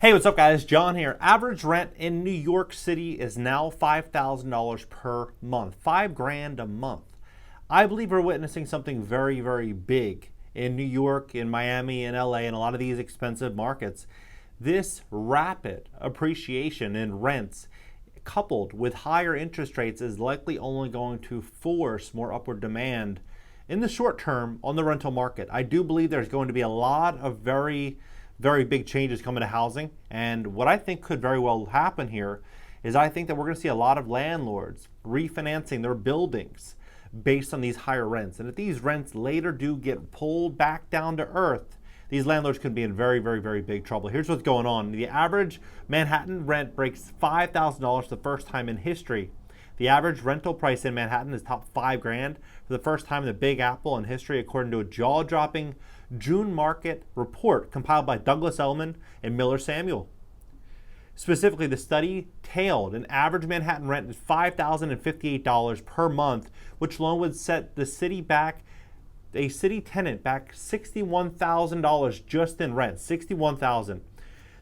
Hey, what's up guys? John here. Average rent in New York City is now $5,000 per month. $5,000 a month. I believe we're witnessing something very, very big in New York, in Miami, in LA, and a lot of these expensive markets. This rapid appreciation in rents coupled with higher interest rates is likely only going to force more upward demand in the short term on the rental market. I do believe there's going to be a lot of very big changes coming to housing. And what I think could very well happen here is I think that we're going to see a lot of landlords refinancing their buildings based on these higher rents. And if these rents later do get pulled back down to earth, these landlords could be in very big trouble. Here's what's going on. The average Manhattan rent breaks $5,000 the first time in history. The average rental price in Manhattan is top $5,000 for the first time in the Big Apple in history, according to a jaw-dropping June market report compiled by Douglas Elliman and Miller Samuel. Specifically, the study tailed an average Manhattan rent is $5,058 per month, which alone would set the city back, a city tenant back $61,000 just in rent. $61,000.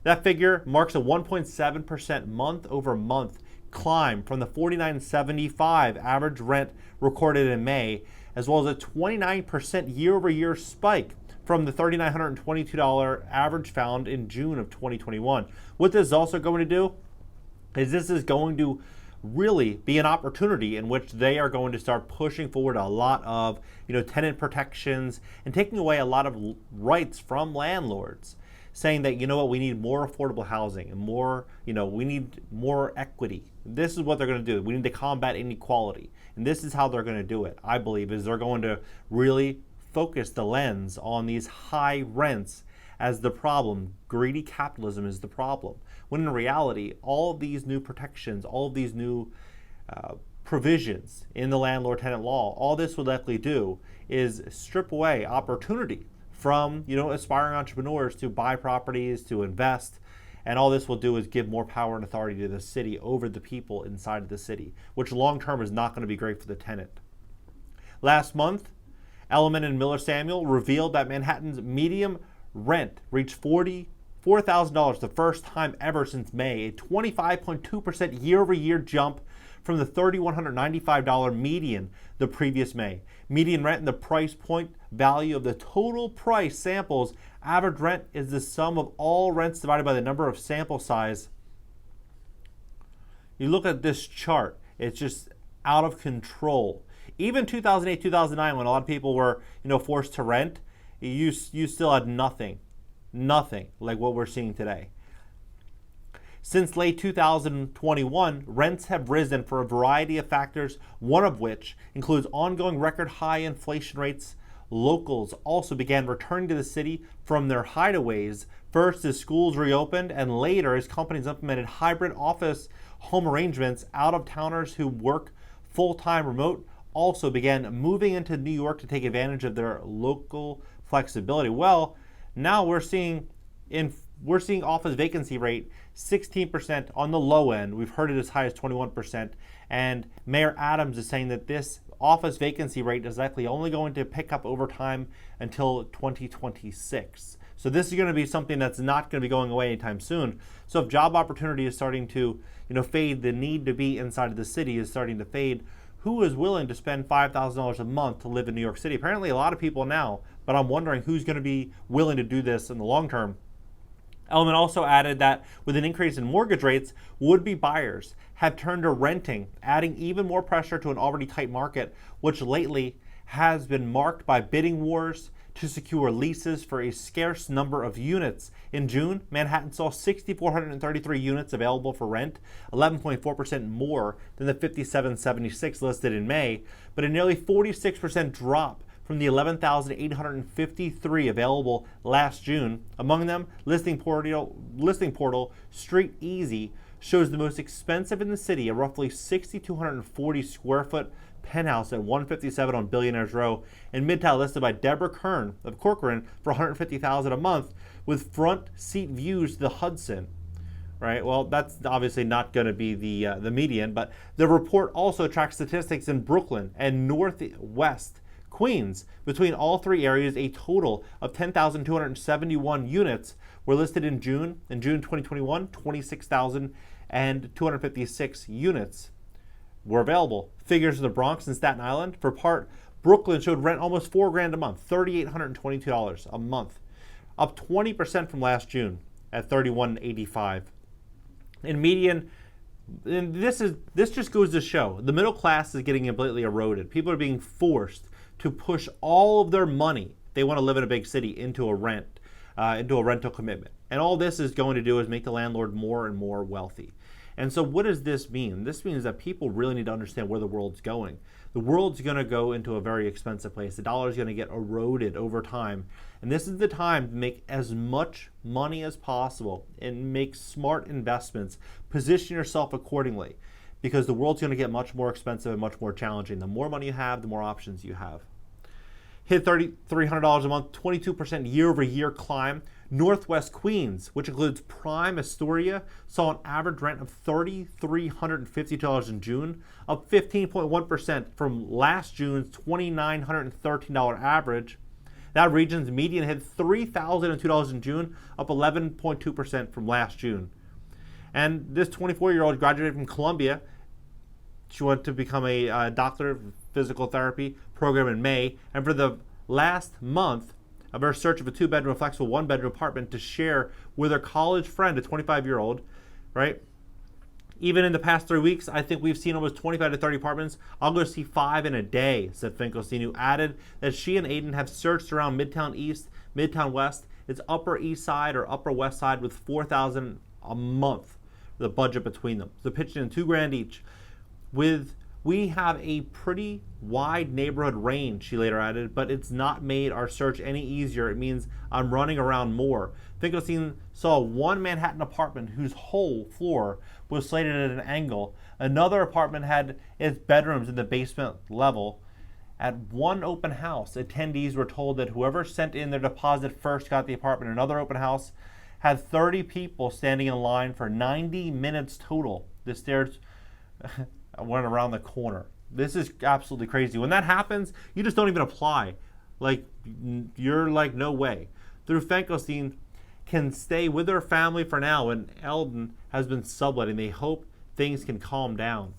That figure marks a 1.7% month-over-month climb from the $49.75 average rent recorded in May, as well as a 29% year-over-year spike from the $3,922 average found in June of 2021. What this is also going to do is this is going to really be an opportunity in which they are going to start pushing forward a lot of tenant protections and taking away a lot of rights from landlords, saying that we need more affordable housing and more, we need more equity. This is what they're going to do. We need to combat inequality. And this is how they're going to do it, I believe, is they're going to really focus the lens on these high rents as the problem. Greedy capitalism is the problem. When in reality, all of these new protections, all of these new provisions in the landlord-tenant law, all this would likely do is strip away opportunity from aspiring entrepreneurs to buy properties, to invest. And all this will do is give more power and authority to the city over the people inside of the city, which long term is not going to be great for the tenant. Last month, Elliman and Miller Samuel revealed that Manhattan's median rent reached $44,000 the first time ever since May, a 25.2% year-over-year jump from the $3,195 median the previous May. Median rent and the price point value of the total price samples. Average rent is the sum of all rents divided by the number of sample size. You look at this chart, it's just out of control. Even 2008, 2009, when a lot of people were, forced to rent, you still had nothing like what we're seeing today. Since late 2021, rents have risen for a variety of factors, one of which includes ongoing record high inflation rates. Locals also began returning to the city from their hideaways, first as schools reopened and later as companies implemented hybrid office home arrangements. Out-of-towners who work full-time remote also began moving into New York to take advantage of their local flexibility. Well, now we're seeing office vacancy rate 16% on the low end. We've heard it as high as 21%. And Mayor Adams is saying that this office vacancy rate is likely only going to pick up over time until 2026. So this is going to be something that's not going to be going away anytime soon. So if job opportunity is starting to fade, the need to be inside of the city is starting to fade. Who is willing to spend $5,000 a month to live in New York City? Apparently a lot of people now, but I'm wondering who's going to be willing to do this in the long term. Elliman also added that with an increase in mortgage rates, would-be buyers have turned to renting, adding even more pressure to an already tight market, which lately has been marked by bidding wars to secure leases for a scarce number of units. In June, Manhattan saw 6,433 units available for rent, 11.4% more than the 5,776 listed in May, but a nearly 46% drop from the 11,853 available last June. Among them, listing portal Street Easy shows the most expensive in the city, a roughly 6,240 square foot penthouse at 157 on Billionaires Row, and Midtown listed by Deborah Kern of Corcoran for $150,000 a month with front seat views to the Hudson. Right. Well, that's obviously not going to be the median, but the report also tracks statistics in Brooklyn and Northwest Queens. Between all three areas, a total of 10,271 units were listed in June. In June 2021, 26,256 units were available. Figures of the Bronx and Staten Island, for part, Brooklyn showed rent almost $4,000 a month, $3,822 a month, up 20% from last June at $3,185. In median, and this just goes to show the middle class is getting completely eroded. People are being forced to push all of their money, they want to live in a big city, into a rental commitment. And all this is going to do is make the landlord more and more wealthy. And so what does this mean? This means that people really need to understand where the world's going. The world's going to go into a very expensive place. The dollar is going to get eroded over time. And this is the time to make as much money as possible and make smart investments. Position yourself accordingly, because the world's going to get much more expensive and much more challenging. The more money you have, the more options you have. Hit $3,300 a month, 22% year-over-year climb. Northwest Queens, which includes Prime Astoria, saw an average rent of $3,350 in June, up 15.1% from last June's $2,913 average. That region's median hit $3,002 in June, up 11.2% from last June. And this 24-year-old graduated from Columbia. She went to become a doctor of physical therapy program in May, and for the last month of her search of a 2-bedroom flexible 1-bedroom apartment to share with her college friend, a 25-year-old, right? Even in the past 3 weeks, I think we've seen almost 25 to 30 apartments. I'll go see 5 in a day, said Finkelstein, who added that she and Aiden have searched around Midtown East, Midtown West, its Upper East Side or Upper West Side, with $4,000 a month, the budget between them. So pitching in $2,000 each. We have a pretty wide neighborhood range, she later added, but it's not made our search any easier. It means I'm running around more. Finkelstein saw one Manhattan apartment whose whole floor was slated at an angle. Another apartment had its bedrooms in the basement level. At one open house, attendees were told that whoever sent in their deposit first got the apartment. Another open house had 30 people standing in line for 90 minutes total. The stairs went around the corner. This is absolutely crazy. When that happens, you just don't even apply. Like, you're like, no way. Through Finkelstein can stay with their family for now, and Eldon has been subletting. They hope things can calm down.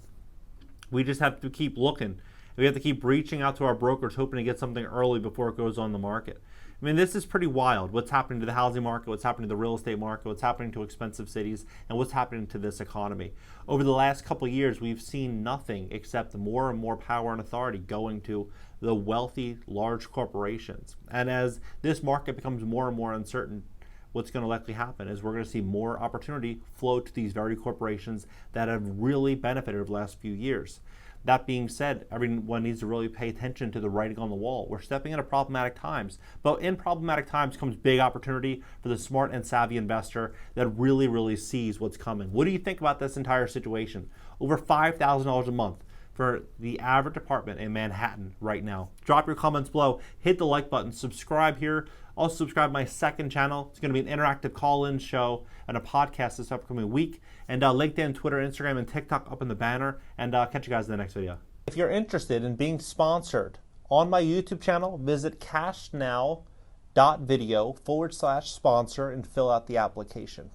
We just have to keep looking. We have to keep reaching out to our brokers, hoping to get something early before it goes on the market. I mean, this is pretty wild. What's happening to the housing market, what's happening to the real estate market, what's happening to expensive cities, and what's happening to this economy. Over the last couple of years, we've seen nothing except more and more power and authority going to the wealthy, large corporations. And as this market becomes more and more uncertain, what's going to likely happen is we're going to see more opportunity flow to these very corporations that have really benefited over the last few years. That being said, everyone needs to really pay attention to the writing on the wall. We're stepping into problematic times, but in problematic times comes big opportunity for the smart and savvy investor that really sees what's coming. What do you think about this entire situation? Over $5,000 a month for the average apartment in Manhattan right now. Drop your comments below, hit the like button, subscribe here. Also subscribe to my second channel. It's going to be an interactive call-in show and a podcast this upcoming week. And LinkedIn, Twitter, Instagram, and TikTok up in the banner. And catch you guys in the next video. If you're interested in being sponsored on my YouTube channel, visit cashnow.video/sponsor and fill out the application.